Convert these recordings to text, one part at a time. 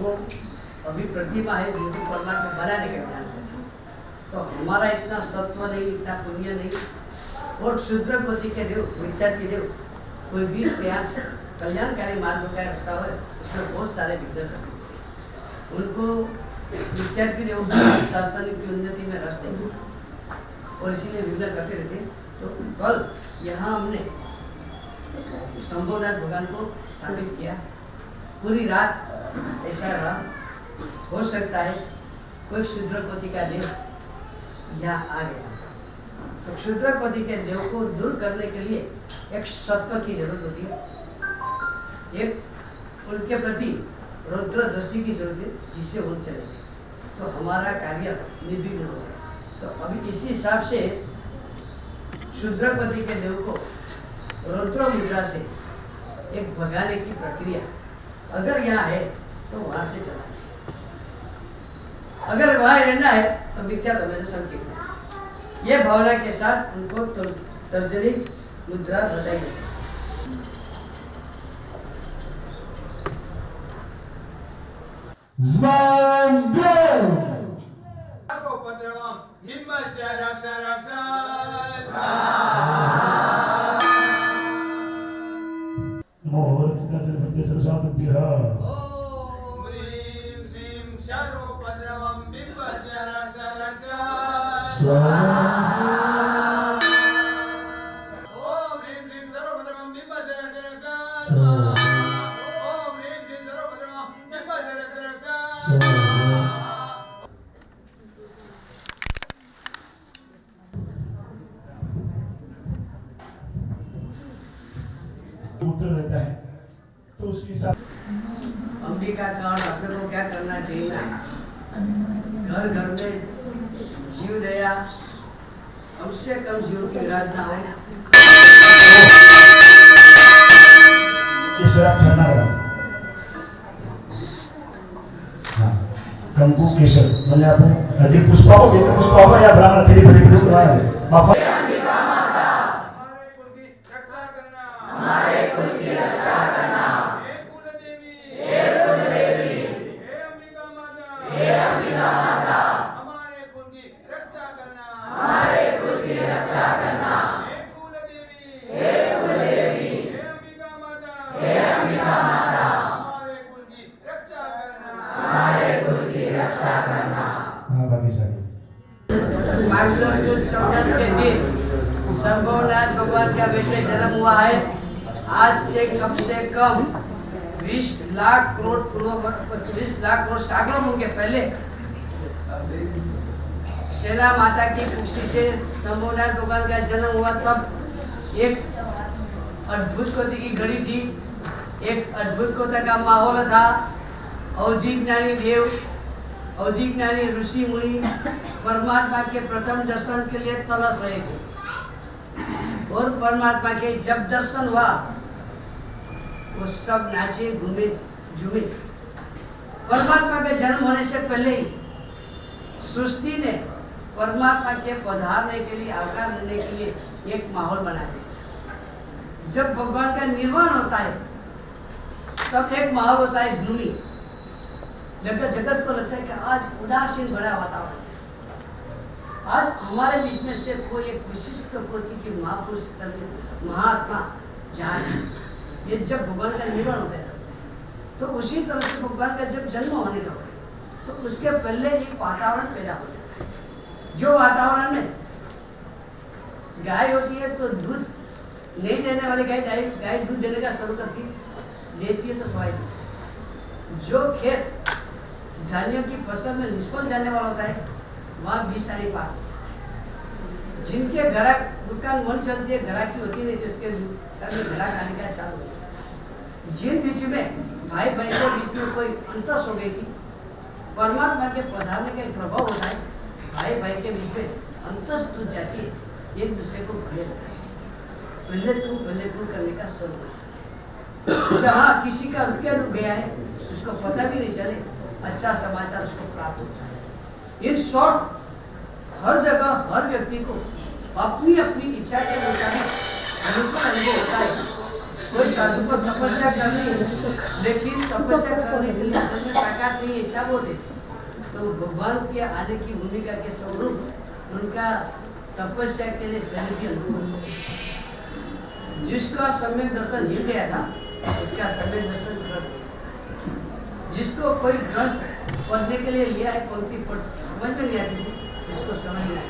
वो अभी प्रतिमा है जिनको परमात्मा बनाने का ध्यान है। तो हमारा इतना सत्व नहीं, इतना पुण्य नहीं। और क्षुद्र कोटि के देव, विद्यार्थी देव, कोई भी प्रयास कल्याणकारी मार्ग का रास्ता है, उसमें बहुत सारे विघ्न करते हैं। उनको विद्यार्थी देव शासन की उन्नति में रस नहीं और इसीलिए विघ्न करते रहते। तो कल यहाँ हमने शंभुनाथ भगवान को स्थापित किया। पूरी रात ऐसा रहा। हो सकता है कोई क्षुद्र कोटि का देव यहाँ आ गया। तो क्षुद्र कोटि के देव को दूर करने के लिए एक सत्व की जरूरत होती है, एक उनके प्रति रौद्र दृष्टि की जरूरत है, जिससे वो चलेंगे तो हमारा कार्य निर्विघ्न हो जाए। तो अभी इसी हिसाब से क्षुद्र कोटि के देव को रौद्र मुद्रा से एक भगाने की प्रक्रिया अगर यहाँ है तो वहाँ से चलाएं। अगर वहाँ रहना है तो मिथ्या होने से संकेत है। ये भावना के साथ उनको तर्जनी मुद्रा बताई गई। उत्तर देता है तो उसके साथ अंबिका कारण अपने को क्या करना चाहिए ना, घर घर में जीव दया कम से कम जीव की आराधना हो। ये शराब ठंडा है। हाँ, कंकु केसर म्हणजे आपण अजी पुष्पाव घेतो, पुष्पाव या ब्राह्मण थेरी बड़ी ग्रुप बना है माफा मार्गशीर शुद्ध 14 के दिन शंभुनाथ भगवान का वैसे जन्म हुआ है। आज से कम 20 लाख करोड़ सागरों के पहले सेना माता की कुक्षी से शंभुनाथ भगवान का जन्म हुआ। तब एक अद्भुत कोटि की घड़ी थी, एक अद्भुत कोटि का माहौल था। अवधि ज्ञानी देव, अवधि ज्ञानी ऋषि मुनि परमात्मा के प्रथम दर्शन के लिए तलाश रहे थे और परमात्मा के जब दर्शन हुआ वो सब नाचे, घूमे, झूमे। परमात्मा के जन्म होने से पहले ही सृष्टि ने परमात्मा के पधारने के लिए, आकार लेने के लिए एक माहौल बना दिया। जब भगवान का निर्वाण होता है तब एक माहौल होता है ग्लूमी। जगत को लगता है कि आज उदासीन भरा वातावरण है। आज हमारे बीच में से कोई एक विशिष्ट कोटि की महापुरुष महात्मा जाए। ये जब भगवान का निर्वाण होता है तो उसी तरह से भगवान का जब जन्म होने का होता है तो उसके पहले एक वातावरण पैदा हो जाता है। जो वातावरण में गाय होती है तो दूध नहीं देने वाली गाय दूध देने का शुरू करती है, देती है तो स्वाभाविक। जो खेत धान्यों की फसल में निष्फल जाने वाला होता है वहाँ 20 सारी पात। जिनके ग्राहक दुकान मन चलती है, ग्राहकी होती नहीं थी, उसके ग्राहक आने का चालू होता। जिन बीच में भाई भाई के बीच में कोई अंतस हो गई थी, परमात्मा के पधारने का एक प्रभाव होता है। भाई भाई के बीच में अंतस टूट जाती है, एक दूसरे को खड़े लगता है। पहले तू करने का शुरू। जहाँ किसी का रुपया डूब गया है उसको पता भी नहीं चले, अच्छा समाचार उसको प्राप्त होता है। इन शॉर्ट हर जगह हर व्यक्ति को अपनी अपनी इच्छा के मुताबिक अनुभव होता है। कोई साधु को तपस्या करनी है, लेकिन तपस्या करने के लिए शरीर में ताकत इच्छा बहुत है, तो भगवान के आने की भूमिका के स्वरूप उनका तपस्या के लिए शरीर भी अनुकूल। जिसका सम्यक दर्शन मिल गया था, उसका सम्यक दर्शन ग्रंथ। जिसको कोई ग्रंथ पढ़ने के लिए लिया है, पंक्ति पढ़ समझ में नहीं आती थी, इसको समझ में आया।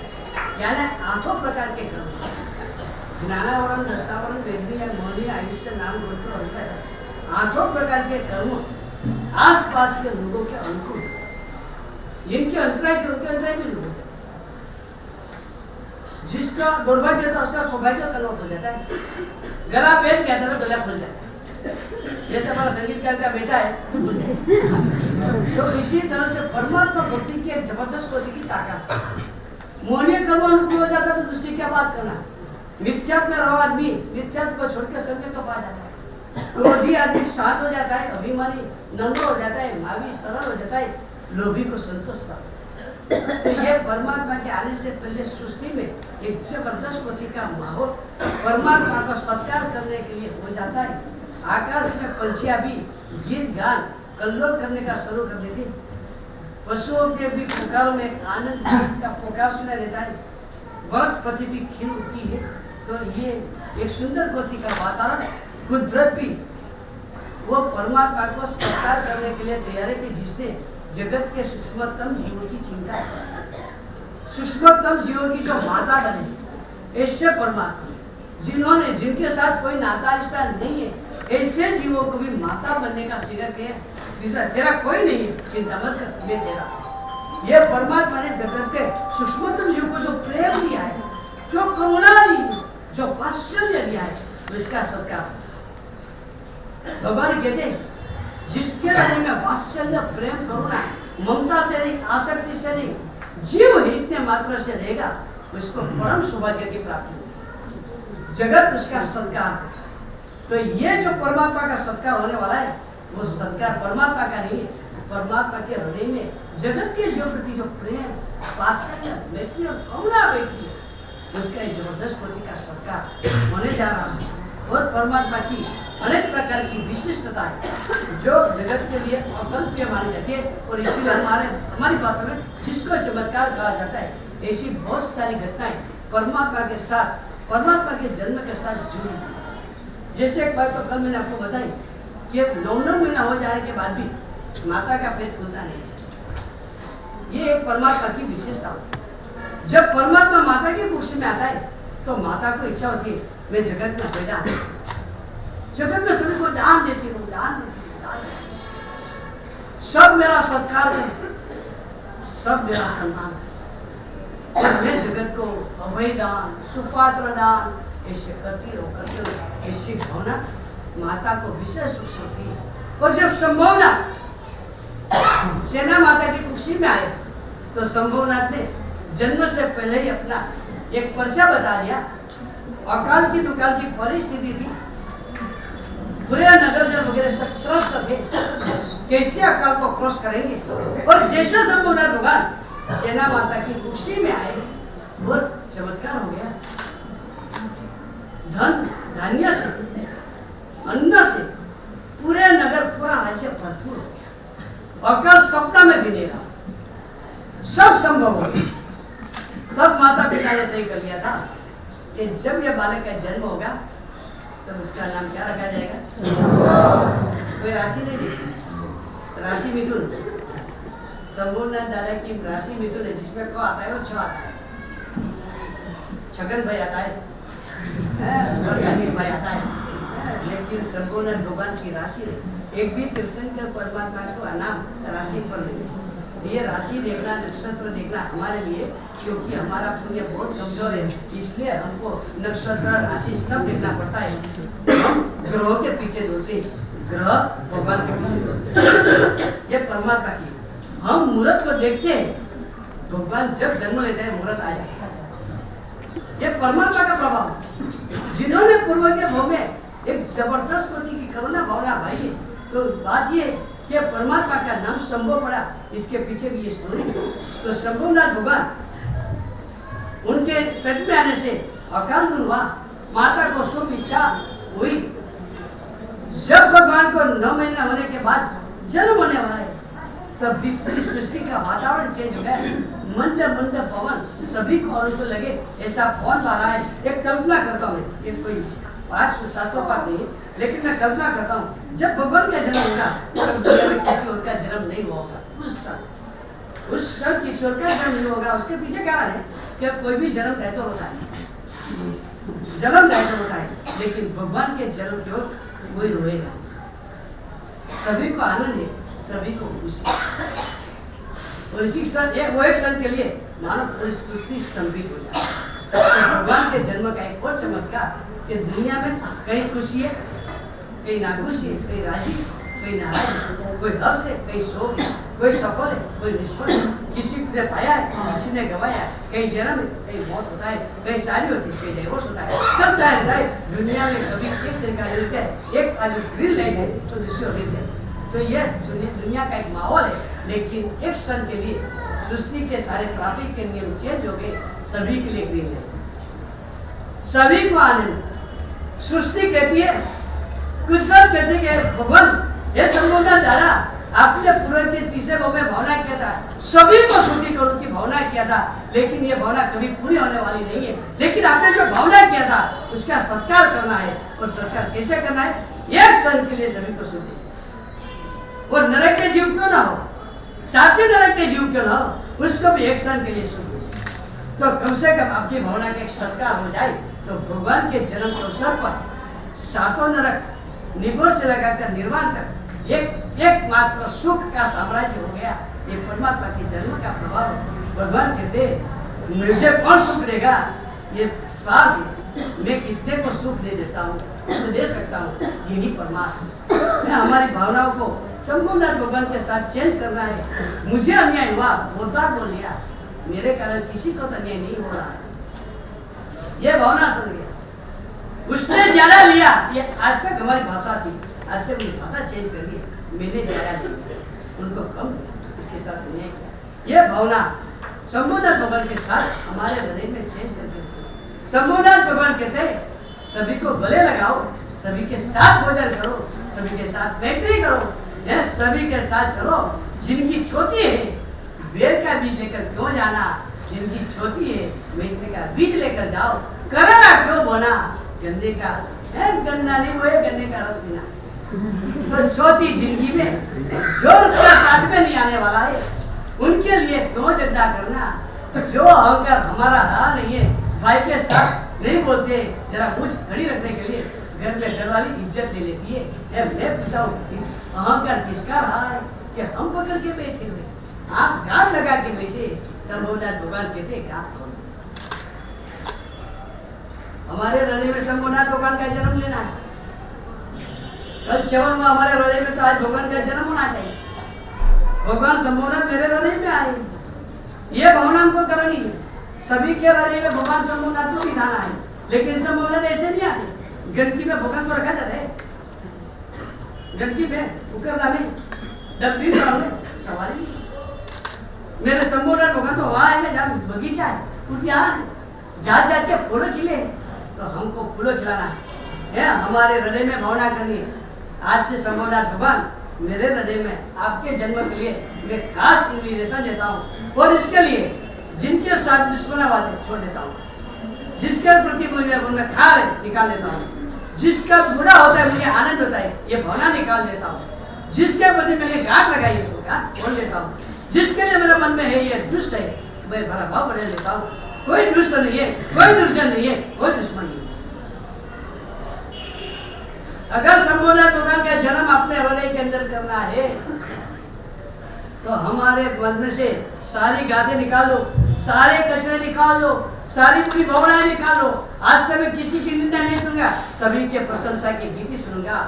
यानी 8 प्रकार के कर्म, ज्ञानावरण, दशावरण, वेदनी, मौनी, आयुष्य, नाम, गोत्र, अंतर, 8 प्रकार के कर्म आसपास के लोगों के अनुकूल, जिनके अंतराय थे उनके अंतराय में लोग। जिसका दुर्भाग्य था उसका सौभाग्य कन्वर्ट हो जाता है। गला पेट कहता था, गला खुल जाता है। जैसे हमारा संगीतकार का बेटा है तो खुल जाए। तो इसी तरह से परमात्मा भक्ति की एक जबरदस्त होती की ताकत। मोहनीय कर्म अनुकूल हो जाता तो दूसरी क्या बात करना। मिथ्यात्व में रहो आदमी, मिथ्यात्व को छोड़ के सत्य को पा जाता है। क्रोधी आदमी शांत हो जाता है, अभिमानी नम्र हो जाता है, मावी सरल हो जाता है, लोभी को संतोष प्राप्त। तो ये परमात्मा के आने से पहले सृष्टि में एक जबरदस्त कोटि का माहौल परमात्मा को सत्कार करने के लिए हो जाता है। आकाश में पंछियां भी गीत गान कल्लोल करने का शुरू कर देते। पशुओं के भी पुकारों में एक आनंद का पुकार सुनाई देता है। वनस्पति भी खिल उठती है। तो ये एक सुंदर कोटि का वातावरण, कुदरत भी वो परमात्मा को सत्कार करने के लिए तैयार है कि जिसने जगत के सूक्ष्मतम जीवों की चिंता है। सूक्ष्मतम जीवों की जो माता बने ऐसे परमात्मा, जिन्होंने जिनके साथ कोई नाता रिश्ता नहीं है, ऐसे जीवों को भी माता बनने का स्वीकार किया। तेरा कोई नहीं है, चिंता मत कर, मैं तेरा। ये परमात्मा ने जगत के सूक्ष्मतम जीव को जो प्रेम दिया है, जो करुणा दी है, जो वात्सल्य दिया है, जिसका सत्कार भगवान कहते हैं जिसके हृदय में वात्सल्य, प्रेम, करुणा, ममता से नहीं, आसक्ति से नहीं, जीव हित मात्र से रहेगा, उसको परम सौभाग्य की प्राप्ति होगी। जगत उसका सत्कार। तो ये जो परमात्मा का सत्कार होने वाला है, वो सत्कार परमात्मा का नहीं है, परमात्मा के हृदय में जगत के जीव प्रति जो प्रेम, वात्सल्य, मैत्री और करुणा बैठी है, उसका एक जबरदस्त कोटि का सत्कार होने जा रहा है। और परमात्मा की अनेक प्रकार की विशिष्टता है जो जगत के लिए अकल्प्य मानी जाती है। और इसीलिए हमारी भाषा में जिसको चमत्कार कहा जाता है, ऐसी बहुत सारी घटनाएं परमात्मा के साथ, परमात्मा के जन्म के साथ जुड़ी। जैसे एक बात तो कल मैंने आपको बताई कि 9 महीना हो जाने के बाद भी माता का पेट खुलता नहीं। ये एक परमात्मा की विशेषता होती है। जब परमात्मा माता की कुर्सी में आता है तो माता को इच्छा होती है मैं जगत में पैदा, जगत में सभी को दान देती हूँ, दान देती हूँ, दान देती हूँ। सब मेरा सत्कार करें, सब मेरा सम्मान करें। और मैं जगत को अभय दान, सुपात्र दान ऐसे करती रहो। ऐसी भावना माता को विशेष रूप से होती है। और जब संभवनाथ सेना माता की कुर्सी में आए तो संभवनाथ ने जन्म से पहले ही अपना एक पर्चा बता दिया। अकाल की दुकाल की परिस्थिति थी, पूरे नगर जल वगैरह सब त्रस्त थे, कैसे अकाल को क्रॉस करेंगे। और जैसे संभवनाथ भगवान सेना माता की कुर्सी में आए और चमत्कार हो गया। धन धान्य से, अन्न से पूरे नगर, पूरा राज्य भरपूर हो गया। अकाल सपना में भी नहीं रहा, सब संभव हो गया। तब माता पिता ने तय कर लिया था कि जब यह बालक का जन्म होगा तो उसका नाम क्या रखा जाएगा। कोई राशि नहीं दी, राशि मिथुन। संपूर्ण दादा की राशि मिथुन है, जिसमें को आता है वो 6 आता है। छगन भाई आता है, भाई आता है, लेकिन संपूर्ण भगवान की राशि है। एक भी तीर्थंकर परमात्मा को नाम राशि पर नहीं। ये राशि देखना, नक्षत्र देखना हमारे लिए, क्योंकि हमारा पुण्य बहुत कमजोर है, इसलिए हमको नक्षत्र, राशि सब देखना पड़ता है। हम ग्रहों के पीछे दौड़ते, ग्रह भगवान के पीछे दौड़ते। ये परमात्मा की। हम मुहूर्त को देखते हैं, भगवान जब जन्म लेते हैं मुहूर्त आ जाता है। ये परमात्मा का प्रभाव। जिन्होंने पूर्व के भाव में एक जबरदस्त कोटि की करुणा भावना भाई है, तो बात ये कि परमात्मा का नाम संभव पड़ा, इसके पीछे भी ये स्टोरी है। तो संभवनाथ भगवान उनके पेट में आने से अकाल दूर हुआ, माता को शुभ इच्छा हुई। जब भगवान को 9 महीने होने के बाद जन्म होने वाला है तब भी पूरी सृष्टि का वातावरण चेंज हो गया। मंद मंद पवन सभी को अनुकूल लगे ऐसा पवन आ रहा है। एक कल्पना करता हूँ, ये कोई पाठ शास्त्रों पाठ नहीं है, लेकिन मैं कल्पना करता हूँ जब भगवान का जन्म होगा तब दुनिया में किसी और का जन्म नहीं हुआ होगा। उस क्षण किसी और का जन्म नहीं होगा। उसके पीछे कारण है कि कोई भी जन्म तय तो होता है, जन्म तय तो होता है, लेकिन भगवान के जन्म के वक्त कोई रोएगा। सभी को आनंद है, सभी को खुशी। और इसी क्षण वो एक क्षण के लिए मानो पूरी सृष्टि स्तंभित हो जाए। तो भगवान के जन्म का एक और चमत्कार कि दुनिया में कहीं खुशी है, कहीं नाखुशी है, कहीं राजी, कहीं नाराज, कोई हर्ष है, कहीं शोक है, कोई सफल है, कोई निष्फल है, किसी ने पाया है, किसी ने गवाया है, कहीं जन्म है, कहीं मौत होता है, कहीं शादी होती है, कहीं डिवोर्स होता है, चलता है। दुनिया में कभी एक सरकार मिलता है, एक आज ग्रीन लाइट है तो दूसरी और है। तो यह दुनिया का एक माहौल है, लेकिन एक क्षण के लिए सृष्टि के सारे ट्रैफिक के नियम चेंज हो गए। सभी के लिए ग्रीन लाइट, सभी को आनंद। सृष्टि कहती है, कुदरत कहती है कि भगवान ये संबोधन द्वारा आपने पूरे के तीसरे भाव में भावना किया था, सभी को सुखी करो की भावना किया था, लेकिन ये भावना कभी पूरी होने वाली नहीं है। लेकिन आपने जो भावना किया था उसका सत्कार करना है, और सत्कार कैसे करना है? एक क्षण के लिए सभी को सुखी। वो नरक के जीव क्यों ना हो, साथी नरक के जीव क्यों ना हो, उसको भी एक क्षण के लिए सुखी। तो कम से कम आपकी भावना का एक सत्कार हो जाए तो भगवान के जन्म के अवसर पर सातों नरक निबोर से लगाकर निर्वाण तक एक मात्र सुख का साम्राज्य हो गया। ये परमात्मा के जन्म का प्रभाव। भगवान कहते मुझे कौन सुख देगा, ये स्वार्थ है, मैं कितने को सुख दे देता हूँ, उसे दे सकता हूँ, यही परमात्मा। मैं हमारी भावनाओं को संपूर्ण भगवान के साथ चेंज करना है। मुझे अन्याय हुआ, बहुत बार बोल लिया, मेरे कारण किसी को तो अन्याय नहीं हो रहा है, ये भावना समझ गया। उसने ज्यादा लिया, ये आज तक हमारी भाषा थी, आज से मेरी भाषा चेंज करिए, मैंने ज्यादा लिया, उनको कम दिया, इसके साथ अन्याय किया। ये भावना संबोधन भगवान के साथ हमारे हृदय में चेंज करके संबोधन भगवान कहते हैं सभी को गले लगाओ, सभी के साथ भोजन करो, सभी के साथ मैत्री करो, यह सभी के साथ चलो। जिनकी छोटी है बेर का बीज लेकर क्यों जाना, जिनकी छोटी है मैत्री का बीज लेकर जाओ। करना क्यों बोना गन्ने का, गन्ना नहीं वो गन्ने का रस पीना। तो छोटी जिंदगी में जो उसका साथ में नहीं आने वाला है उनके लिए क्यों चिंता करना। जो अहंकार हमारा रहा नहीं है, भाई के साथ नहीं बोलते, जरा मुझ खड़ी रखने के लिए घर में घर वाली इज्जत ले लेती है। मैं पूछता हूँ अहंकार किसका रहा है कि हम पकड़ के बैठे हुए, आप गांठ लगा के बैठे। संबोधन भगवान कहते गांठ कौन? हमारे हृदय में संबोधन भगवान का जन्म लेना है। कल च्यवन हुआ हमारे हृदय में, तो आज भगवान का जन्म होना चाहिए। भगवान संबोधन मेरे हृदय में आए, ये भावना हमको करनी है। सभी के हृदय में भगवान संबोधन तो बिठाना है, लेकिन संबोधन ऐसे नहीं आते। गंदगी में भगवान को रखा जाता है, गंदगी में उकरना में डब्बी में सवारी। मेरे संबोधन भगवान तो वहाँ है जहाँ बगीचा है, उद्यान है, जात जात के फूलों खिले, तो हमको फूलों खिलाना है। हमारे हृदय में भावना करनी है। आज से संबोधन भगवान मेरे हृदय में आपके जन्म के लिए मैं खास इन्विटेशन देता हूँ, और इसके लिए जिनके साथ दुश्मनावाद छोड़ देता हूँ, जिसके प्रति मुझे खार निकाल देता हूँ, जिसका बुरा होता है मुझे आनंद होता है ये भावना निकाल देता हूँ, जिसके प्रति मैंने गांठ लगाई है वो गांठ खोल देता हूँ, जिसके लिए मेरे मन में है ये दुष्ट है मैं भरा भाव बदल देता हूँ। कोई दुष्ट नहीं है, कोई दुर्जन नहीं है, कोई दुश्मन नहीं है। अगर संबोधन भगवान का जन्म अपने हृदय के अंदर करना है तो हमारे मन में से सारी गादें निकाल दो, सारे कचरे निकाल दो, सारी पूरी भावनाएं निकाल दो। आज से मैं किसी की निंदा नहीं सुनूंगा, सभी के प्रशंसा की गीति सुनूंगा।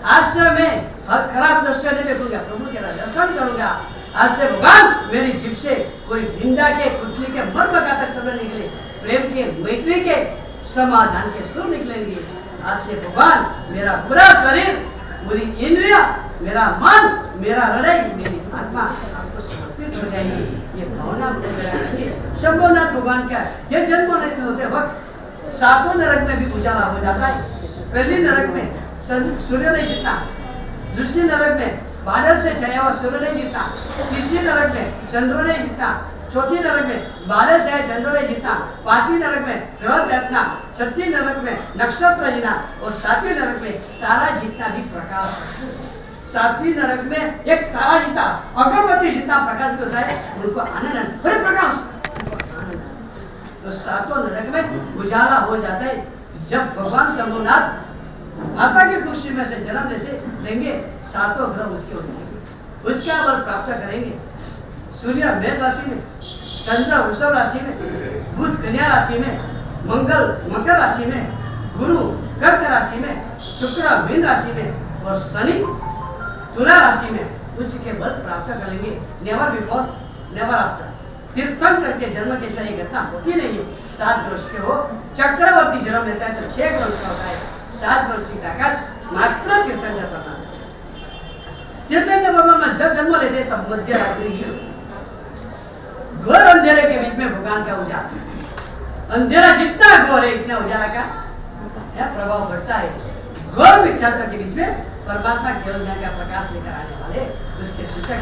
आज से मैं हर खराब दृश्य नहीं देखूंगा, प्रभु के दर्शन करूंगा। आज से भगवान मेरी जीभ से कोई निंदा के, कुटली के, मर्मघातक शब्द निकले, प्रेम के, मैत्री के, समाधान के सुर निकलेंगे। आज से भगवान मेरा पूरा शरीर, पूरी इंद्रिया, मेरा मन, मेरा हृदय, मेरी आत्मा आपको समर्पित हो जाएगी। ये भावना संबोधन भगवान का ये जन्म होते वक्त सातों नरक में भी उजाला हो जाता है। पहली नरक में सूर्य नहीं जितना, दूसरी नरक में बादल से छाया हुआ सूर्य नहीं जीतना, तीसरी नरक में चंद्र नहीं जीतना, चौथी नरक में बादल छाया चंद्र नहीं जीतना, पांचवी नरक में ग्रह जीतना, छठी नरक में नक्षत्र जीतना और सातवीं नरक में तारा जीतना भी प्रकाश। सातवीं नरक में एक तारा जीता अगरबत्ती जितना प्रकाश भी होता है, उनको आनंद अरे प्रकाश। तो सातों नरक में उजाला हो जाता है जब भगवान शंभुनाथ माता की कुर्सी में से जन्म लेंगे, सातों ग्रह उसके हो जाएंगे, उसका बल प्राप्त करेंगे। सूर्य मेष राशि में, चंद्र वृषभ राशि में, बुध कन्या राशि में, मंगल मकर राशि में, गुरु कर्क राशि में, शुक्र मीन राशि में और शनि तुला राशि में उच्च के बल प्राप्त करेंगे। Never before never after. तीर्थंकर के जन्म के साथ ये घटना होती नहीं है। 7 वर्ष के हो चक्रवर्ती जन्म लेता है तो 6 वर्ष का होता है। 7 वर्ष की ताकत मात्र तीर्थंकर परमात्मा। तीर्थंकर परमात्मा जब जन्म लेते हैं तब मध्य रात्रि घोर अंधेरे के बीच में भगवान का उजाला, अंधेरा जितना घोर है इतना उजाला का प्रभाव बढ़ता है। घोर मिथ्यात्व के बीच में परमात्मा केवल ज्ञान का प्रकाश लेकर आने वाले उसके सूचक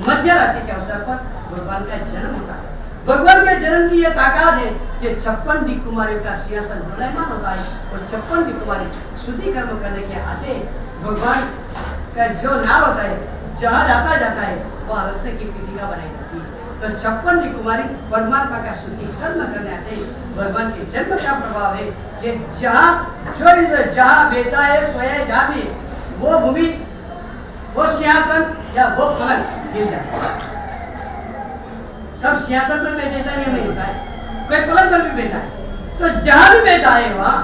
मध्य रात्रि के अवसर पर भगवान का जन्म होता है। भगवान के जन्म की यह ताकत है कि 56 दिक् कुमारियों का सिंहासन दोलायमान होता है और 56 दिक् कुमारी शुद्धि कर्म करने के आते भगवान का जो नाम होता है जहाँ जाता है वह रत्न की पीठिका बनाई जाती है। तो 56 दिक् कुमारी परमात्मा का शुद्धि कर्म करने आते हैं। भगवान के जन्म का प्रभाव है कि जहाँ बेटा है सोया जहाँ भी वो भूमि वो सिंहासन या वो पलंग मिल जाता है। सब सिंहासन पर बैठे ऐसा नहीं होता है, कोई पलंग पर भी बैठा है तो जहां भी बैठा है वहां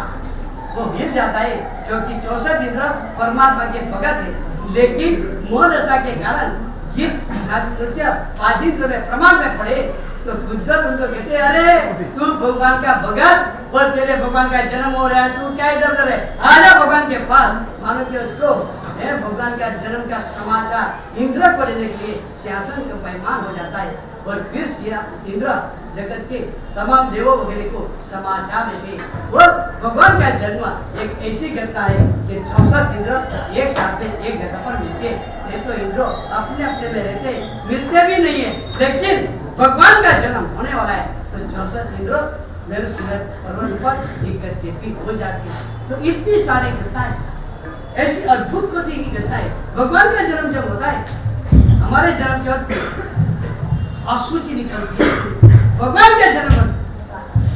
वो मिल जाता है, क्योंकि 64 इंद्र परमात्मा के भगत है। लेकिन मोह दशा के कारण गीत नृत्य पाजिंद्र में प्रमाण में पड़े तो बुद्ध उनको कहते अरे तू भगवान का भगत और तेरे भगवान का जन्म हो रहा है, तू क्या इधर उधर है, आजा भगवान के पास। मानो कि उसको भगवान का जन्म का समाचार इंद्र को लेने के लिए सिंहासन का पैमान हो जाता है और फिर इंद्र जगत के तमाम देवों वगैरह को समाचार देते और भगवान का जन्म एक ऐसी घटना है कि 64 इंद्र एक साथ में एक जगह पर मिलते। ये तो इंद्र अपने अपने में रहते मिलते भी नहीं है, लेकिन भगवान का जन्म होने वाला है तो 64 इंद्र मेरे सुंदर पर्वत पर इकट्ठे भी हो जाती है। तो इतनी सारी घटनाएं ऐसी अद्भुत कोटि की घटना है। भगवान का जन्म जब होता है हमारे जन्म के वक्त अशुचि निकलती है, भगवान का जन्म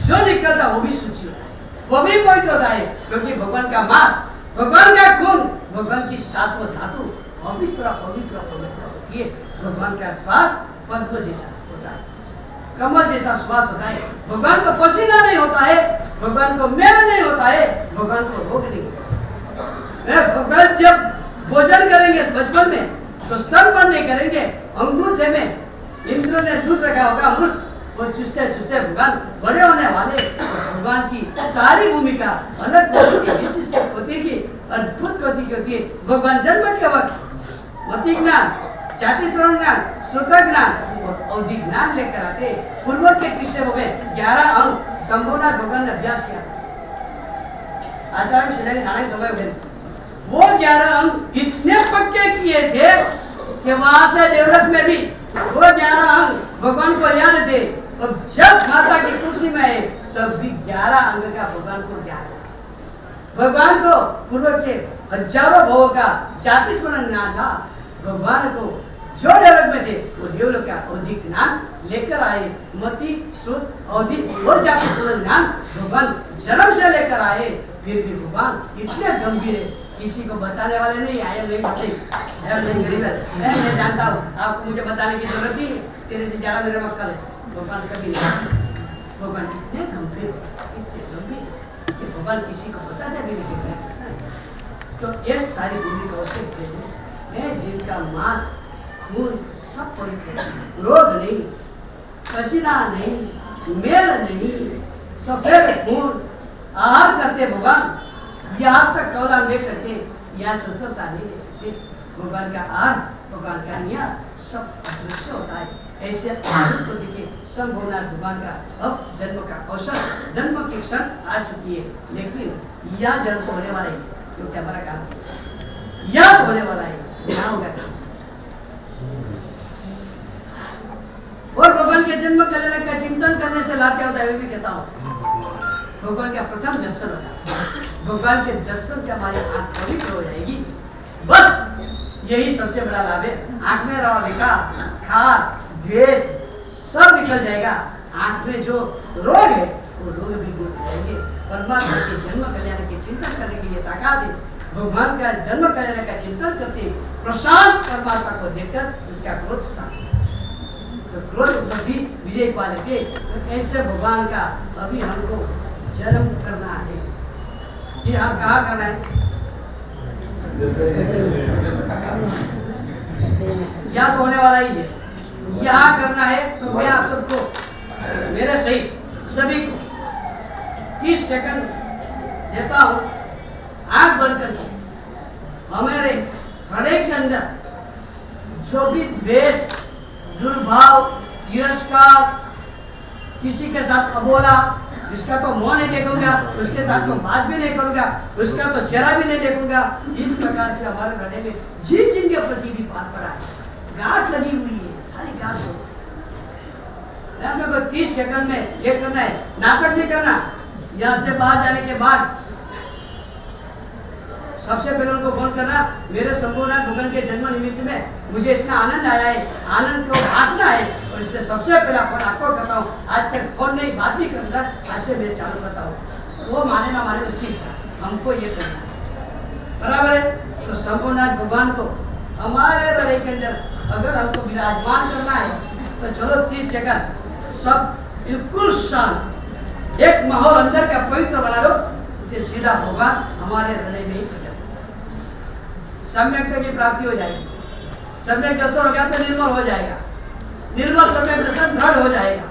जो निकलता वो भी शुचि होता है, वो भी पवित्र होता है, क्योंकि भगवान का मांस, भगवान का खून, भगवान की 7 धातु पवित्र पवित्र पवित्र होती है। भगवान का श्वास पद्म जैसा होता है, कमल जैसा श्वास होता है। भगवान को पसीना नहीं होता है, भगवान को मेल नहीं होता है, भगवान को रोग नहीं होता है। भगवान जब भोजन करेंगे बचपन में तो स्तनपान नहीं करेंगे, अंगूठे में इंद्र ने दूध रखा होगा अमृत, वो चुसते चुसते भगवान बड़े होने वाले। भगवान की सारी भूमिका अलग विशिष्ट होती की अद्भुत होती है। भगवान जन्म के वक्त मति ज्ञान, जाति स्वर्ण ज्ञान, श्रुत ज्ञान और अवधि ज्ञान लेकर आते। पूर्व के कृष्ण में 11 अंग संपूर्ण भगवान ने अभ्यास किया। आचार्य श्री खाने के समय में वो 11 अंग इतने पक्के किए थे कि वहां से देवलोक में भी वो 11 अंग भगवान को याद थे। और जब माता की कुर्सी में है तब भी 11 अंग का भगवान को ज्ञान है। भगवान को पूर्व के हजारों भवों का जाति स्मरण ज्ञान था। भगवान को जो देवलोक में थे वो देवलोक का अवधि ज्ञान लेकर आए। मति श्रुत अवधि और जाति स्मरण ज्ञान भगवान जन्म से लेकर आए। फिर भी भगवान इतने गंभीर है, किसी को बताने वाले नहीं आए। मैं गरीब है, मैं जानता हूँ, आपको मुझे बताने की जरूरत नहीं है, तेरे से ज्यादा मेरा मक्कल है। भगवान कभी नहीं, भगवान इतने गंभीर कि भगवान किसी को बताने भी नहीं देते। तो ये सारी भूमिका से जिनका मांस खून सब पवित्र, रोग नहीं, पसीना नहीं, मेल नहीं, सफेद खून आहार करते भगवान। यहाँ तक कौल हम देख सकते, यहाँ स्वतंत्रता नहीं ले सकते। भगवान का आहार, भगवान का नियम सब अदृश्य होता है। ऐसे आदत को देखे संभवनाथ भगवान का अब जन्म का अवसर, जन्म की क्षण आ चुकी है, लेकिन यह जन्म होने वाला है, क्योंकि हमारा काम याद होने वाला है। यहाँ होगा के जन्म कल्याण का चिंतन करने से लाभ क्या होता है, भी कहता हूँ। भगवान का प्रथम दर्शन होता है। भगवान के दर्शन से हमारी आंख पवित्र हो जाएगी। बस यही सबसे बड़ा लाभ है। आंख में रवा विकार, खार, द्वेष सब निकल जाएगा। आंख में जो रोग है वो रोग भी दूर हो जाएंगे। परमात्मा के जन्म कल्याण के चिंतन करने के लिए ताकत है। भगवान का जन्म कल्याण का चिंतन करते प्रशांत परमात्मा को देखकर उसका क्रोध शांत, तो क्रोध भी विजय पा लेते। तो ऐसे भगवान का अभी हमको जन्म करना है। ये हम कहाँ करना है? याद होने वाला ही है, यहाँ करना है। तो मैं आप सबको मेरे सहित सभी को 30 सेकंड देता हूँ। आंख बंद करके हमारे हृदय के अंदर जो भी द्वेष, दुर्भाव, तिरस्कार, किसी के साथ अबोला, जिसका तो मुंह नहीं देखूंगा, उसके साथ तो बात भी नहीं करूंगा, उसका तो चेहरा भी नहीं देखूंगा, इस प्रकार से हमारे हृदय में जिन जिन के प्रति भी पाप पड़ा है, गांठ लगी हुई है, सारी गांठ हो। आप लोगों को 30 सेकंड में ये करना है, नाटक नहीं करना। यहाँ से बाहर जाने के बाद सबसे पहले उनको फोन करना, मेरे संपूर्ण भगवान के जन्म निमित्त में मुझे इतना आनंद आया है, आनंद को बांटना है। और इसलिए सबसे पहला फोन आपको करता हूँ। आज तक फोन नहीं, बात नहीं करता, आज से मैं चालू करता हूँ। वो माने ना माने उसकी इच्छा, हमको ये करना है, बराबर है। तो संपूर्ण भगवान को हमारे हृदय के अंदर अगर हमको विराजमान करना है तो चलो 30 सेकंड सब बिल्कुल शांत, एक माहौल अंदर का पवित्र बना दो। ये सीधा भगवान हमारे हृदय में ही सम्यक की प्राप्ति हो जाएगी। सम्यक दर्शन हो गया तो निर्मल हो जाएगा, निर्मल सम्यक दर्शन दृढ़ हो जाएगा।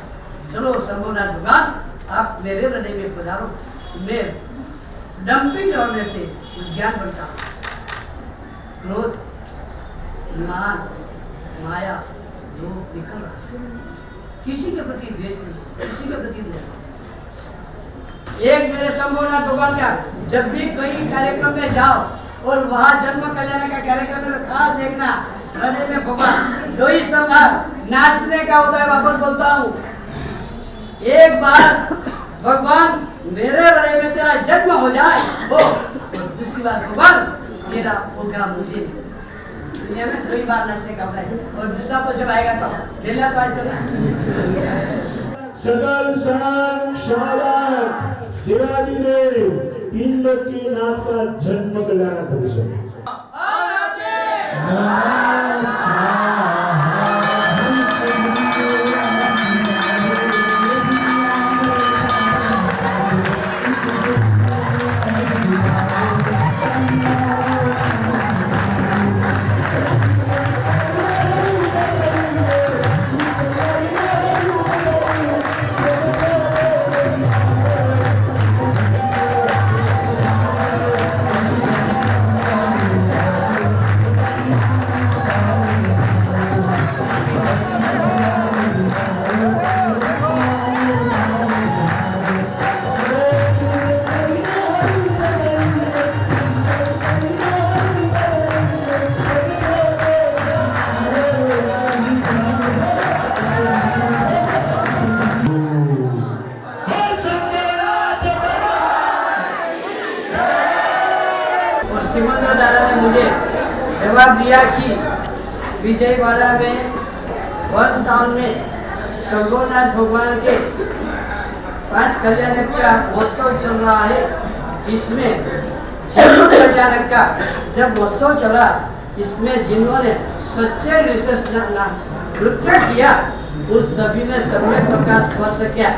चलो संपूर्ण भगवान आप मेरे हृदय में पधारो। मैं डंपिंग करने से ज्ञान बनता हूँ। क्रोध, मान, माया, लोभ निकल रहा, किसी के प्रति द्वेष नहीं, किसी के प्रति नहीं। एक मेरे संपूर्ण भगवान का जब भी कहीं कार्यक्रम में जाओ और वहाँ जन्म कल्याण का कार्यक्रम में खास देखना, हृदय में भगवान दो ही समय नाचने का होता है। वापस बोलता हूँ, एक बार भगवान मेरे हृदय में तेरा जन्म हो जाए वो, और दूसरी बार भगवान तेरा होगा मुझे। दुनिया में 2 ही बार नाचने का होता है, और दूसरा तो जब आएगा तो पहला तो आज सकल शान शाबाश देवादिदेव तीन लोक की नाथ का जन्म कल्याण परिषद। सिमंदर दादा ने मुझे जवाब दिया कि विजयवाड़ा में वन टाउन में शंभुनाथ भगवान के 5 कल्याण का महोत्सव चल रहा है। इसमें जन्म कल्याण का जब महोत्सव चला, इसमें जिन्होंने सच्चे विशेष नृत्य किया उन सभी ने सम्यक प्रकाश स्पर्श किया।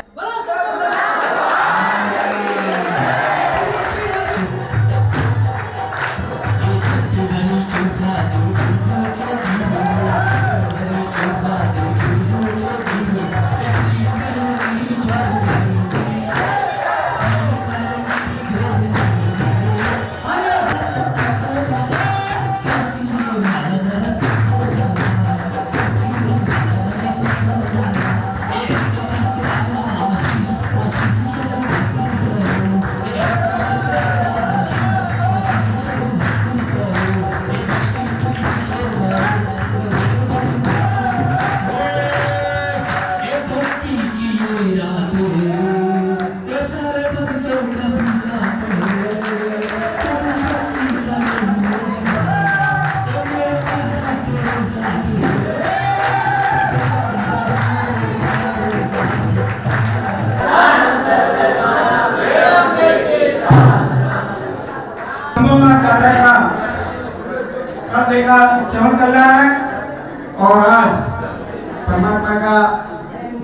परमात्मा का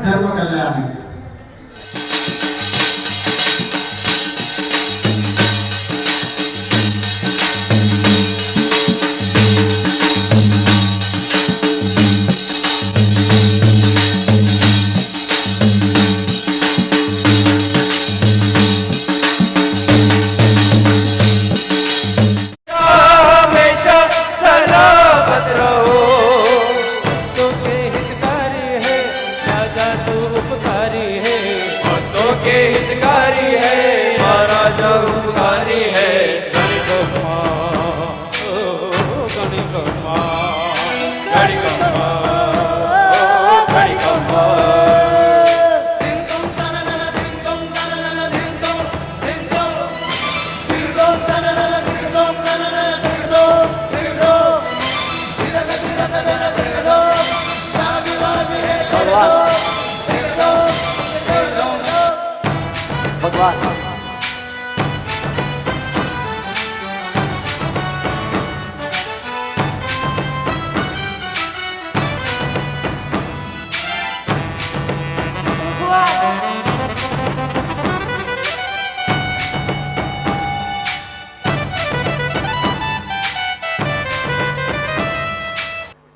धर्म कल्याण है।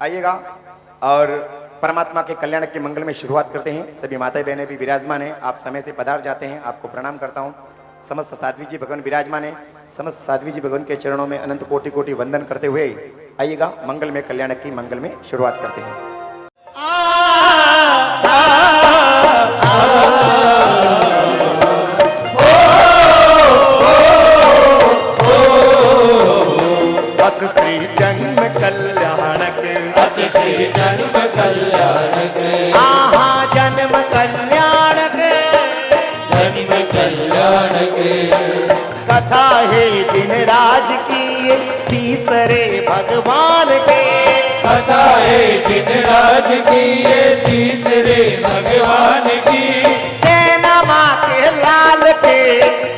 आइएगा और परमात्मा के कल्याण के मंगल में शुरुआत करते हैं। सभी माताएं बहनें भी विराजमान हैं। आप समय से पधार जाते हैं, आपको प्रणाम करता हूं। समस्त साध्वी जी भगवान विराजमान है। समस्त साध्वी जी भगवान के चरणों में अनंत कोटि कोटि वंदन करते हुए आइएगा मंगल में कल्याण की मंगल में शुरुआत करते हैं। जन्म कल्याणक आहा जन्म कल्याणक जन्म कल्याणक कथा है जिन राज की तीसरे भगवान के कथा है जिन राज की ये तीसरे भगवान की सेना माँ के लाल के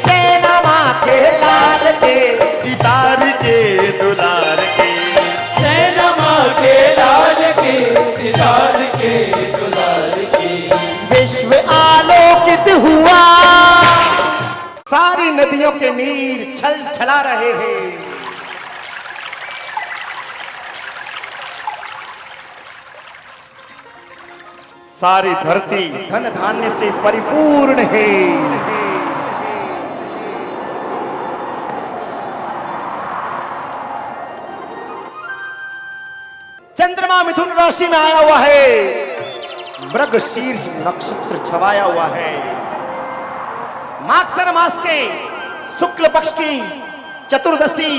सेना माँ के लाल के चितार के दुलार के सेना माँ के लाल के सितार के दुलार की विश्व आलोकित हुआ। सारी नदियों के नीर छल छला रहे हैं। सारी धरती धन धान्य से परिपूर्ण है। चंद्रमा मिथुन राशि में आया हुआ है। मृग शीर्ष नक्षत्र छवाया हुआ है। मागसर मास के शुक्ल पक्ष की चतुर्दशी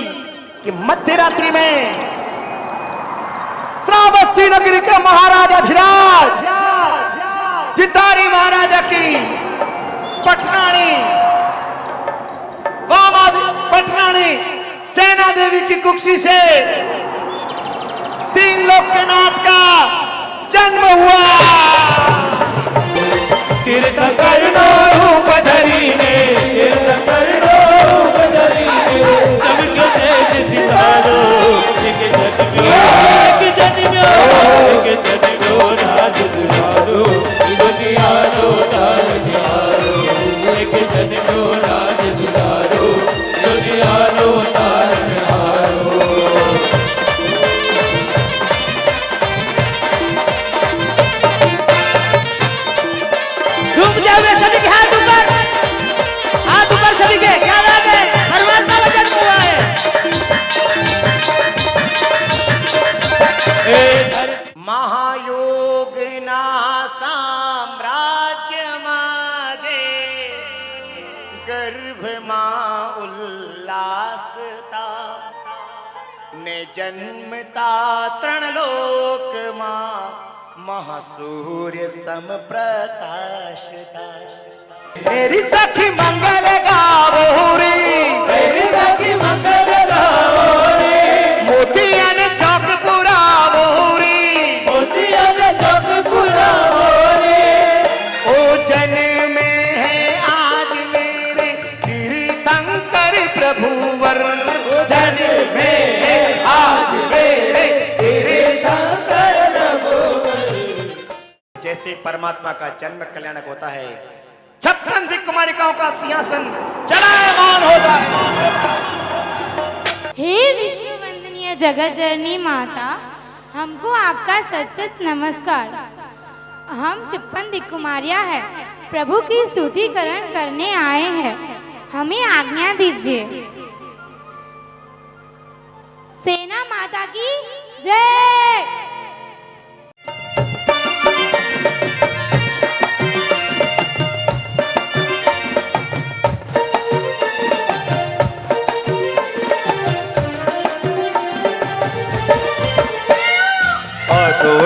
की मध्य रात्रि में श्रावस्ती नगरी के महाराजा धीराज चितारी महाराजा की पटरानी पटरानी सेना देवी की कुक्षी से 3 लोकनाथ का जन्म हुआ। तीर्थ करुणो रूप धरी ने तीर्थ करुणो रूप धरी ने चमके तेज सितारो एक जन्म्यो राज दुलारो दुनियारो तार न्यारो एक जन्म्यो राज दुलारो दुनियारो तार न्यारो। सभी के हाथ ऊपर सभी के क्या बात है। परमात्मा का जन्म हुआ है। महायोग ना साम्राज्य माजे गर्भ मां उल्लासता ने जन्मता त्रणलोक मां महासूर्य सम प्रकाशता। मेरी सखी मंगल गावो रे मेरी सखी मंगल गावो रे मोतियन चौक पुरावो रे मोतियन चौक पुरावो रे ओ जन्म में है आज मेरे तीर्थंकर प्रभुवर जन्म में है आज मेरे तीर्थंकर प्रभुवर। जैसे परमात्मा का जन्म कल्याणक होता है, 56 दिक् कुमारिकाओं का सिंहासन चलायमान होता है। हे विष्णु वंदनीय जगत जननी माता, हमको आपका सत सत नमस्कार। हम 56 दिक् कुमारियाँ हैं, प्रभु की स्तुतिकरण करने आए हैं, हमें आज्ञा दीजिए। सेना माता की जय।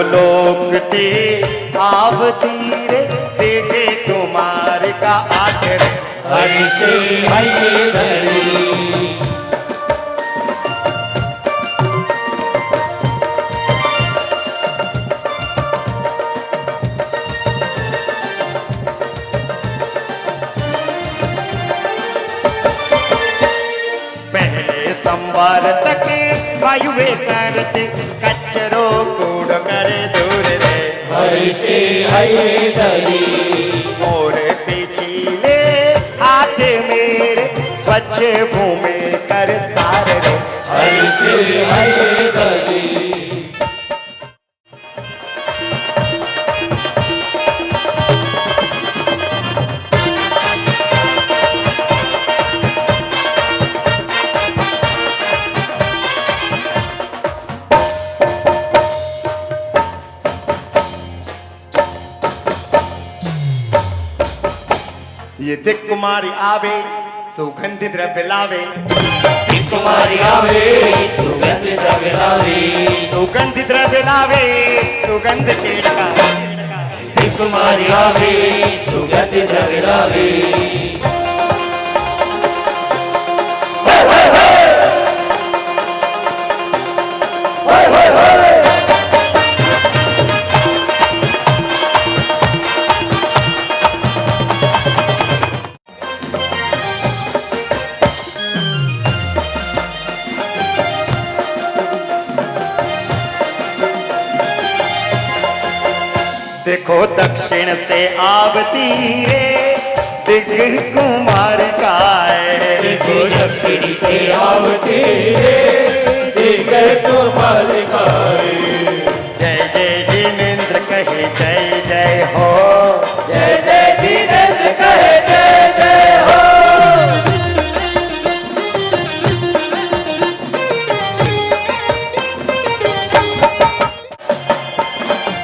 लोक ते आवती रे देखे कुमार का आखिर हर्षे हये धरी। पहले संवार तक वायुवे करते कचरो कूड़ करे दूर रे हर्षे हये धरी। और पिछले हाथ मेरे स्वच्छ भूमि कर सार रे हर्षे हये धरी। ये दिक् कुमारी आवे सुगंधि द्रव्य लावे, दिक् कुमारी आवे सुगंधि द्रव्य लावे, सुगंधि द्रव्य लावे सुगंध छेड़का। दिक् कुमारी आवे सुगंधि द्रव्य लावे। देखो दक्षिण से आवती है दिक् कुमारिका है। देखो दक्षिण से आवती है दिक् कुमारिका है। जय जय जिनेन्द्र कहे जय जय हो, जय जय जिनेन्द्र कहे जय जय हो।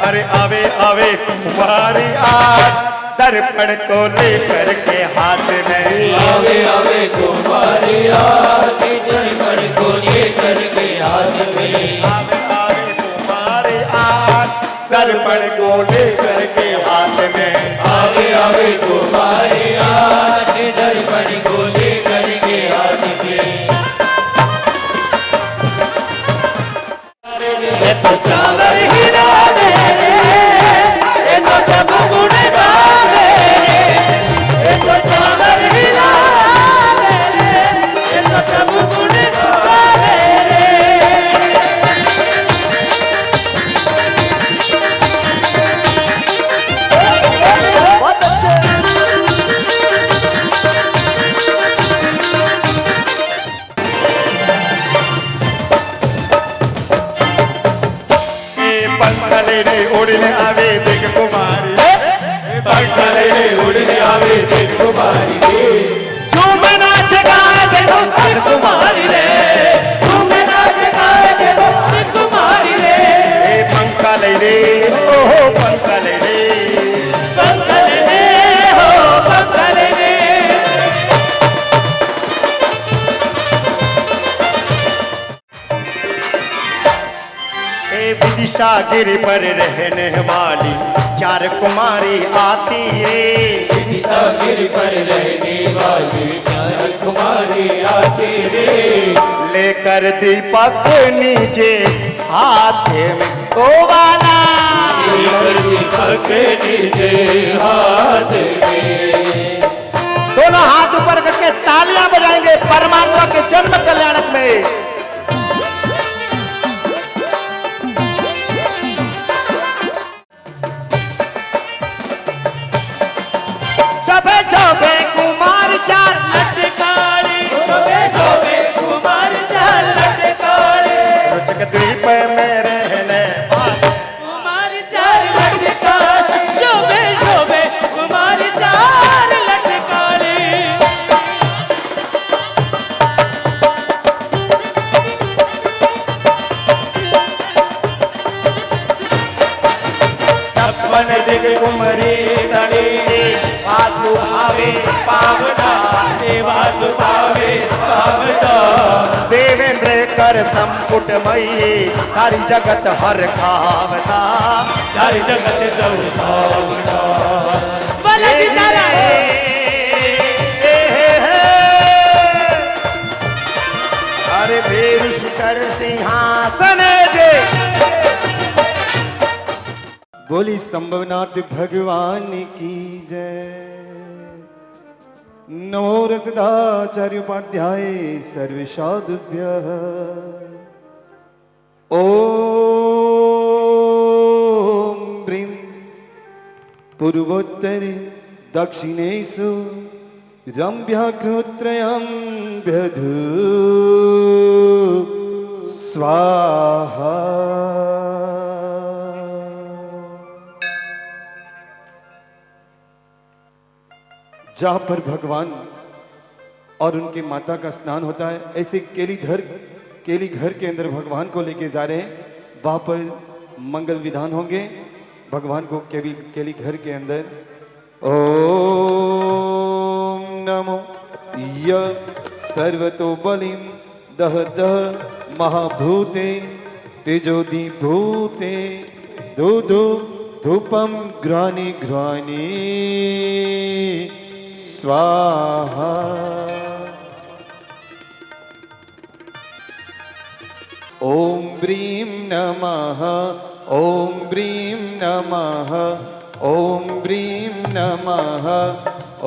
अरे आवे आवे कुमारी आज दर्पण को लेकर के हाथ में। आवे आवे कुमारी आज दर्पण को लेकर के हाथ में। आवे आवे कुमारी आज दर्पण को लेकर के हाथ में। आवे आवे कुमारी आज दर्पण को लेकर के हाथ में। ये तो चावर हीरा दे रे, ये तो जब गुण गावे रे। ये तो चावर हीरा दे रे, ये तो जब गुण गावे रे। पंखले रे उड़ने आवे दिक् कुमारी, पंखले उड़ने आवे दिक् कुमारी रे। झूम नाच गाए देखो दिक् कुमारी रे, झूम नाच गाए देखो दिक् कुमारी रे। पंखले रे ओहो पंखले रे। पंखले रे हो पंखले रे। विदिशा गिरी पर रहने वाली 4 कुमारी आती रे। विदिशा गिरी पर रहने वाली 4 कुमारी आती रे। लेकर दीपक नीचे हाथ में ओ वाला, लेकर दीपक नीचे हाथ में। दोनों हाथ ऊपर करके तालियां बजाएंगे परमात्मा के जन्म कल्याणक में। शोभे कुमार चार लटकाली शोभे शोभे कुमार चार लटकाली रुचक द्वीप में रहने कुमार चार लटकाली शोभे शोभे कुमार चार लटकाली छप्पन दिग कुमरी तड़ी वासु आवे पावना वासु पावे पावता देवेंद्र कर संपुट मई तारी जगत हर खावता सारी जगत सब भावना बालाजी नारायण अरे बेरुष कर सिंहासन जे बोली संभवनाथ भगवान की जय। नमो रसदाचार्य उपाध्याय सर्वसाधुभ्यः। ओम ब्रीं पूर्वोत्तरे दक्षिणेषु रम्भ्याकृत्रयं व्यधु स्वाहा। जहाँ पर भगवान और उनकी माता का स्नान होता है, ऐसे केली घर के अंदर भगवान को लेके जा रहे हैं। वहाँ पर मंगल विधान होंगे भगवान को केली घर के अंदर। ओम नमो य सर्वतो बलिं दह दह महाभूते तेजोदि भूते दूधु धूपम घ्राणी घ्राणी स्वाहा। ओम ब्रीं नमः ओम ब्रीं नमः ओम ब्रीं नमः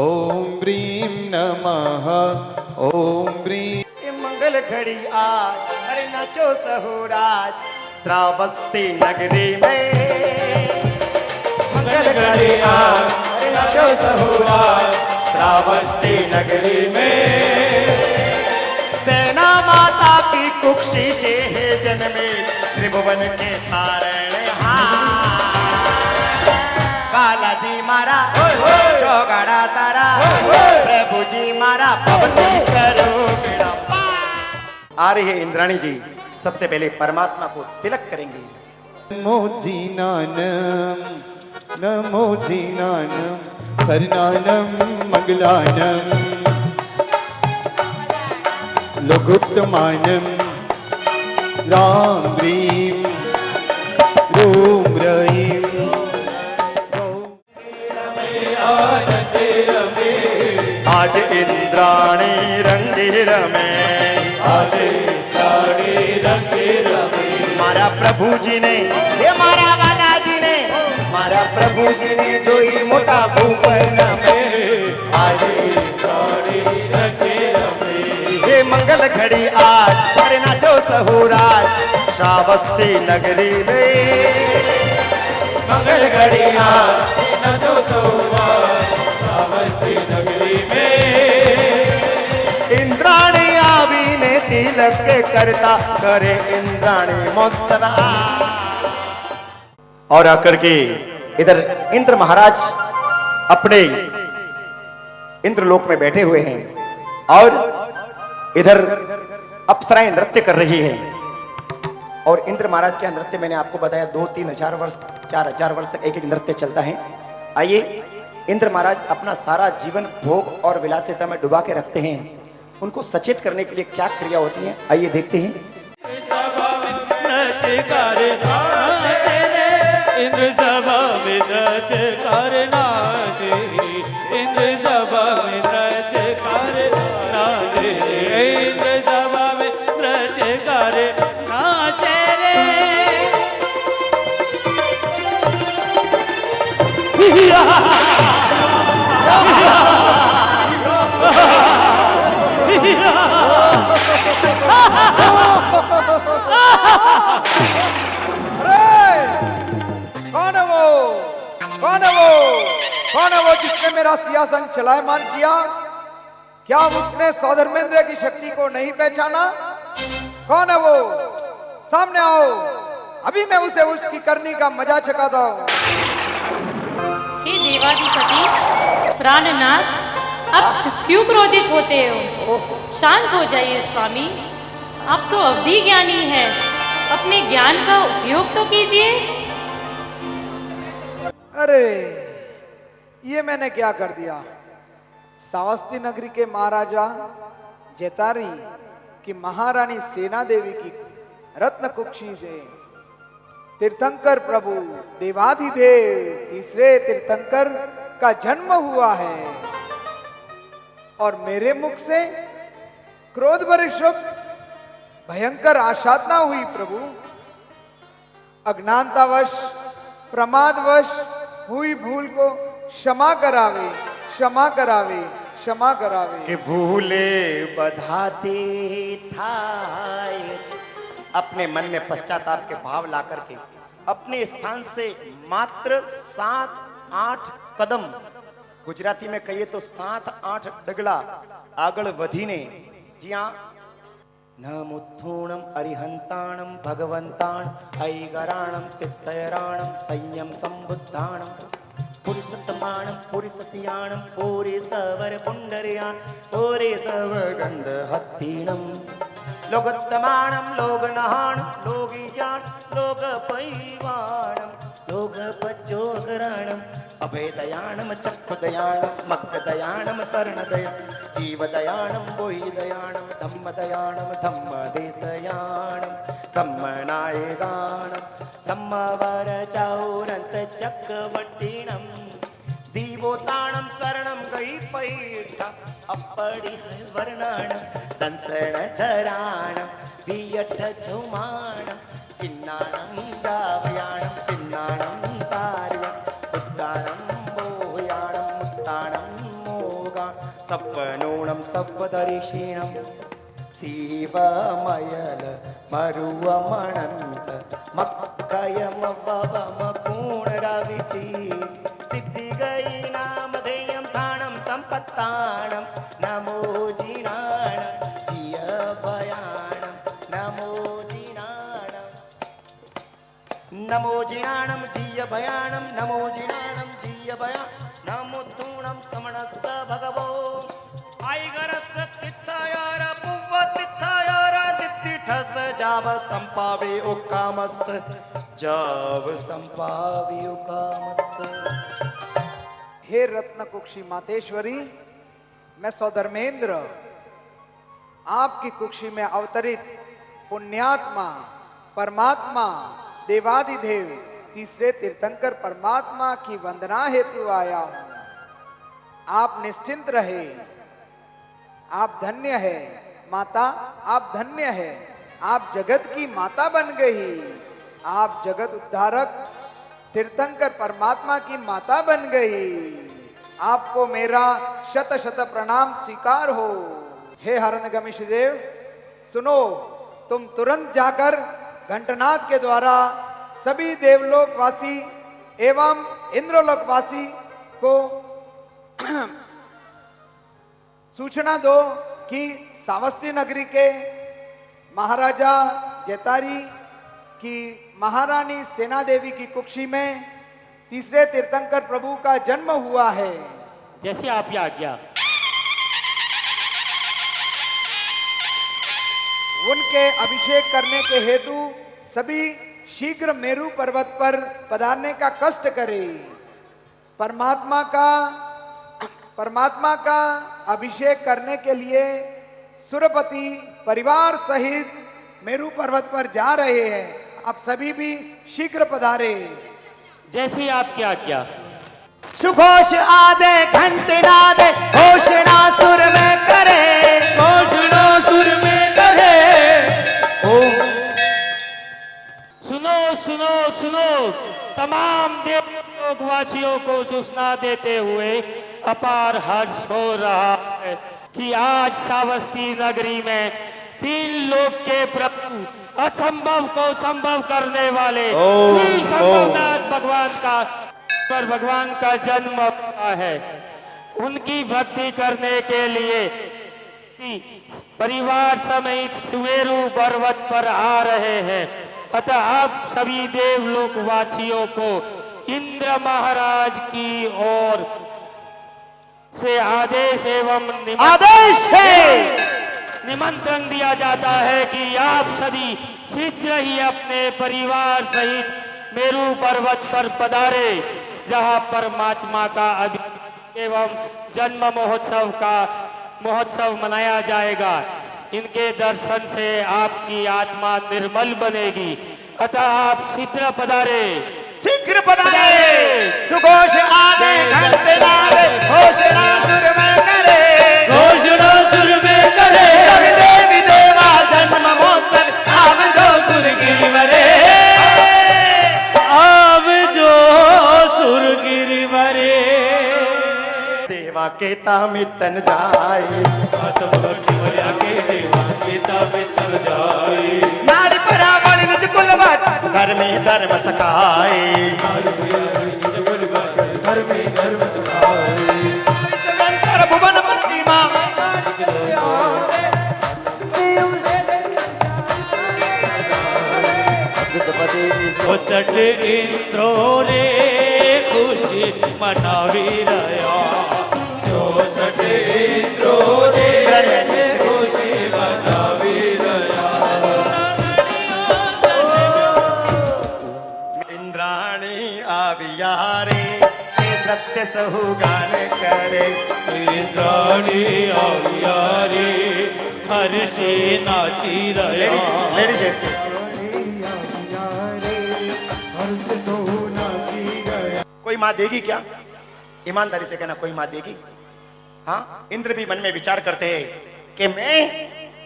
ओम ब्रीं नमः ओम ब्रीं। ये मंगल घड़ी आज अरे नाचो सहुराज श्रावस्ती नगरी में। मंगल घड़ी आज अरे नाचो सहुराज श्रावस्ती नगरी में। सेना माता की कुक्षी से है जन्मे त्रिभुवन के तारण बालाजी मारा चौगाड़ा तारा प्रभु जी मारा पवती करो बेड़ा। आ रही है इंद्राणी जी, सबसे पहले परमात्मा को तिलक करेंगे। नमो जीनानम नमो जीनानम सरनानम मंगलानम लघुत्तमानम राम ह्रीं ॐ ह्रीं। आज इंद्राणी रंगी रमे आज साड़ी रंगे रमे मारा प्रभु जी ने ये मारा बालाजी ने मारा प्रभु जी ने जो ही मोटा भूपन में आज साड़ी रंगे रमे ये मंगल घड़ी आज अरे नाचो सहुराज श्रावस्ती नगरी में। मंगल घड़ी नचो सोमवार श्रावस्ती नगरी में। इंद्राणी आवी ने तिलक करता करे इंद्राणी महोत्सव। और आकर के इधर इंद्र महाराज अपने इंद्रलोक में बैठे हुए हैं और इधर अप्सराएं नृत्य कर रही हैं। और इंद्र महाराज का नृत्य मैंने आपको बताया 2-3 हजार वर्ष 4,000 वर्ष तक एक एक नृत्य चलता है। आइए इंद्र महाराज अपना सारा जीवन भोग और विलासिता में डुबा के रखते हैं। उनको सचेत करने के लिए क्या क्रिया होती है, आइए देखते हैं। इंद्र सभा में नृत्य कर नाचे इंद्र सभा में नृत्य कर नाचे इंद्र सभा में नृत्य कर नाचे रे। कौन है वो कौन है वो जिसने मेरा सिंहासन चलायमान किया? क्या उसने सौधर्मेंद्र की शक्ति को नहीं पहचाना? कौन है वो? सामने आओ, अभी मैं उसे उसकी करनी का मजा चखाता हूँ। हे देवाधिपति प्राणनाथ, अब क्यों क्रोधित होते हो? शांत हो जाइए स्वामी, आप तो अवधि ज्ञानी है, अपने ज्ञान का उपयोग तो कीजिए। अरे ये मैंने क्या कर दिया? सावस्ती नगरी के महाराजा जेतारी की महारानी सेना देवी की रत्न कुक्षी से तीर्थंकर प्रभु देवाधिदेव तीसरे तीर्थंकर का जन्म हुआ है और मेरे मुख से क्रोध भरे शब्द भयंकर आशादना हुई। प्रभु अज्ञानतावश प्रमादवश हुई भूल को क्षमा करावे, क्षमा करावे, क्षमा करावे। कि भूले बधाते थाय। अपने मन में पश्चाताप के भाव ला करके अपने स्थान से मात्र 7-8 कदम, गुजराती में कहिए तो 7-8 डगला आगळ वधीने जी हाँ नमुत्थूणम अरिहंताणम भगवंताण ऐगराणम तित्तयराणम संयम संबुद्धाणम पुरुषतमाणम पुरुषसियाणम ओरे सवर पुंडरियाण ओरे सव गंध हत्तीणम लोकोत्तमाणम लोगनहाणम लोगियाण लोकपैवाणम लोकपज्जोगराणम अभेदयाणम चक्षुदयाणम मक्तदयाणम शरणदया जीवदयाणम बोहिदयाणम धम्मदयाणम धम्मदेशयाणम धम्मनायगाणम धम्मवरचौरंत चक्रवट्टिणम दीवोताणम शरणम गई पैठ अपड़ी वर्णाणम दंसणधराणम वियठ झुमाणम चिन्नाणम गावयाणम पिन्नाणम तार्यम उद्दाणम मोहयाणम मुत्ताणम मोगा सप्पनोणम सप्पदर्शिणम शिवमयल मरुवमणंत मक्कयम ववम पूर्णरविति सिद्धि गई नामधेयम थाणम संपत्ताणम नमो जिनाणम जिय भयाणम नमो जिनाणम नमो जिनाणम जिय भयाणम नमो जिनाणम जिय भया नमो तूणम समणस्स भगवो आईगरस तिथायार पुव तिथायार दित्तिठस जाव संपावे उकामस जाव संपावे उकामस। हे रत्न कुक्षी मातेश्वरी, मैं सौधर्मेंद्र आपकी कुक्षी में अवतरित पुण्यात्मा परमात्मा देवादिदेव तीसरे तीर्थंकर परमात्मा की वंदना हेतु आया हूं। आप निश्चिंत रहे, आप धन्य है माता, आप धन्य है, आप जगत की माता बन गई, आप जगत उद्धारक तीर्थंकर परमात्मा की माता बन गई। आपको मेरा शत शत प्रणाम स्वीकार हो। हे हरणगमिष देव, सुनो, तुम तुरंत जाकर घंटनाद के द्वारा सभी देवलोकवासी एवं इंद्रलोकवासी को सूचना दो कि सावस्ती नगरी के महाराजा जेतारी की महारानी सेना देवी की कुक्षी में तीसरे तीर्थंकर प्रभु का जन्म हुआ है। जैसे आपकी आज्ञा। उनके अभिषेक करने के हेतु सभी शीघ्र मेरू पर्वत पर पधारने का कष्ट करें। परमात्मा का अभिषेक करने के लिए सुरपति परिवार सहित मेरू पर्वत पर जा रहे हैं। आप सभी भी शीघ्र पधारे। जैसी आपकी आज्ञा। सुघोष आदे घंटनाद घोषणा सुर में करे, घोषणा सुर में करे। ओम सुनो सुनो सुनो, तमाम देवलोकवासियों को सूचना देते हुए अपार हर्ष हो रहा है कि आज सावस्ती नगरी में 3 लोक के प्रभु असंभव को संभव करने वाले श्री संभवनाथ भगवान का पर भगवान का जन्म हुआ है। उनकी भक्ति करने के लिए परिवार समेत सुमेरु पर्वत पर आ रहे हैं। अतः आप सभी देवलोक वासियों को इंद्र महाराज की ओर से आदेश एवं आदेश है। निमंत्रण दिया जाता है कि आप सभी शीघ्र ही अपने परिवार सहित मेरू पर्वत पर पधारे, जहां परमात्मा का एवं जन्म महोत्सव मनाया जाएगा। इनके दर्शन से आपकी आत्मा निर्मल बनेगी। अतः आप शीघ्र पधारे, शीघ्र पधारे। सुघोष आवे घंटे लावे, घोषणा सुर में करे, घोषणा सुर में करे। सभी देवी देवा जन्म महोत्सव आव जो सुर गिरिवरे, आव जो सुर गिरिवरे। देवा के तामित तन जाए, के देवा के तामित तन जाए। नारी परावण निज कुलवत धर्मे धर्म सखाए, धर्मे धर्म सखाए। निरंतर भुवन प्रतिमा सट इंद्रो रे खुशी मनावी रया, जो सट इंद्रो रे खुशी मनावी रया। इंद्राणी आवियारे नृत्य सहु गान करे, इंद्राणी आविया रे हर्षे नाची रया। कोई माँ देगी क्या? ईमानदारी से कहना, कोई माँ देगी? हाँ, इंद्र भी मन में विचार करते हैं कि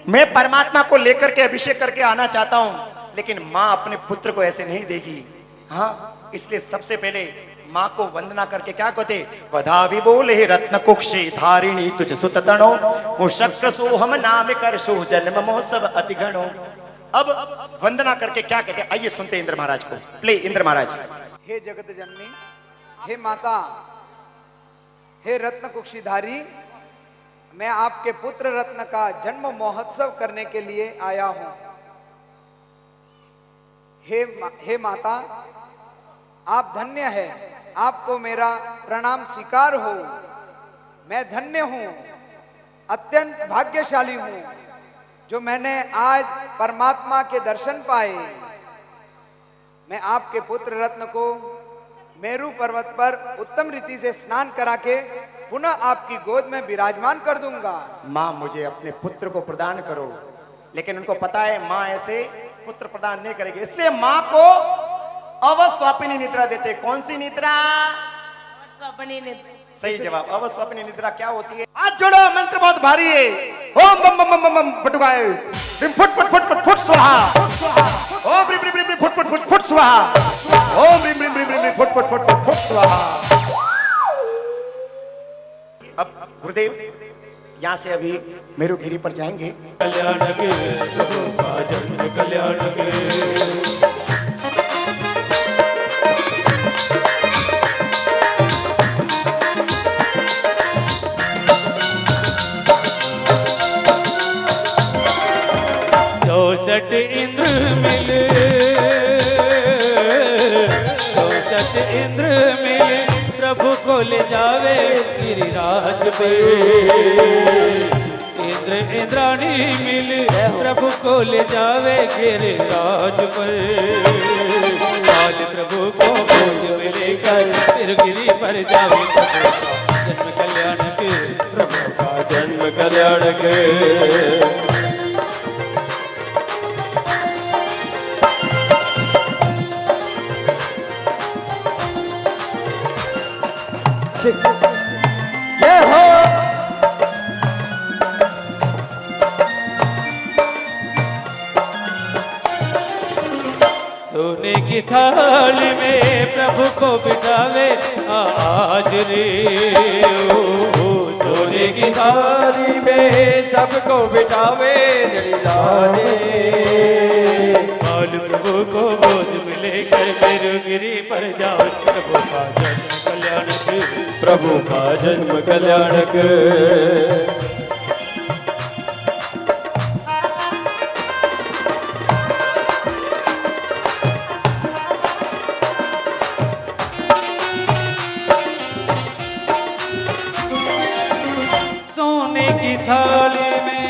मैं परमात्मा को लेकर के अभिषेक करके आना चाहता हूं, लेकिन माँ अपने पुत्र को ऐसे नहीं देगी। हाँ, इसलिए सबसे पहले माँ को वंदना करके क्या कहते, वधा भी बोले रत्न कुक्षी धारिणी तुझ सुत तणो, वो शक्र सोहम नाम कर सो जन्म महोत्सव अति गणो। अब वंदना करके क्या कहते, आइए सुनते इंद्र महाराज को। प्ले इंद्र महाराज। हे जगत जननी, हे माता, हे रत्न कुक्षीधारी, मैं आपके पुत्र रत्न का जन्म महोत्सव करने के लिए आया हूं। हे माता, आप धन्य है, आपको मेरा प्रणाम स्वीकार हो। मैं धन्य हूं, अत्यंत भाग्यशाली हूं जो मैंने आज परमात्मा के दर्शन पाए। मैं आपके पुत्र रत्न को मेरू पर्वत पर उत्तम रीति से स्नान करा के पुनः आपकी गोद में विराजमान कर दूंगा। माँ, मुझे अपने पुत्र को प्रदान करो। लेकिन उनको पता है माँ ऐसे पुत्र प्रदान नहीं करेगी, इसलिए माँ को अवस्वापिनी निद्रा देते। कौन सी निद्रा? सही जवाब, अवस्वापिनी निद्रा क्या होती है? आज जोड़ो, मंत्र बहुत भारी है। ओम बम बम बम बम फटुकाए, फुट फुट फुट फुट फुट स्वाहा। ओम ब्रिम ब्रिम ब्रिम फुट फुट फुट फुट स्वाहा। ओम ब्रिम ब्रिम ब्रिम ब्रिम फुट फुट फुट फुट फुट स्वाहा। अब गुरुदेव यहाँ से अभी मेरू गिरी पर जाएंगे। कल्याण के प्रभु का जन्म कल्याण के। चौसठ इंद्र मिले, चौसठ इंद्र मिले, प्रभु को ले जावे गिरिराज पे। इंद्र इंद्राणी मिले, प्रभु को ले जावे गिरिराज पर। आज प्रभु को गोद में लेकर फिर गिरी पर जावे प्रभु का जन्म कल्याण के, प्रभु का जन्म कल्याण के। जय हो। सोने की थाली में प्रभु को बिठावे आज रे, सोने की थाली में सबको बिठावे रे। बाल प्रभु को गोद में लेकर गिरगिरी पर जाओ प्रभु का जन्म कल्याणक प्रभु का जन्म कल्याणक सोने की थाली में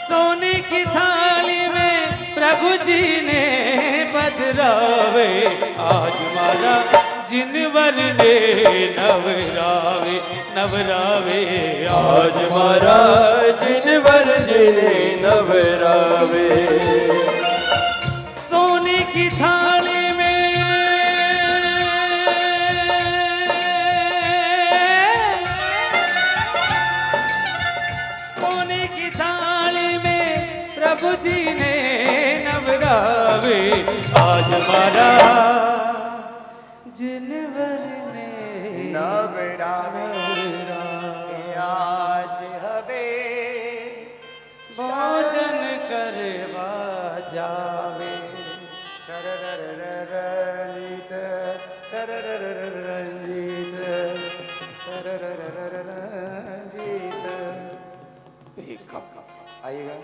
सोने की थाली में प्रभु जी ने बदरावे आज मारा जिनवर ने नवरावे नवरावे आज मारा जिनवर ने नवरावे सोने की थाली में सोने की थाली में प्रभु जी ने नवरावे आज मारा जिनवर ने नवरावे आज हवे भोजन करवा जावे तररररररलित, तररररररलित, तररररररलित। आइएगा।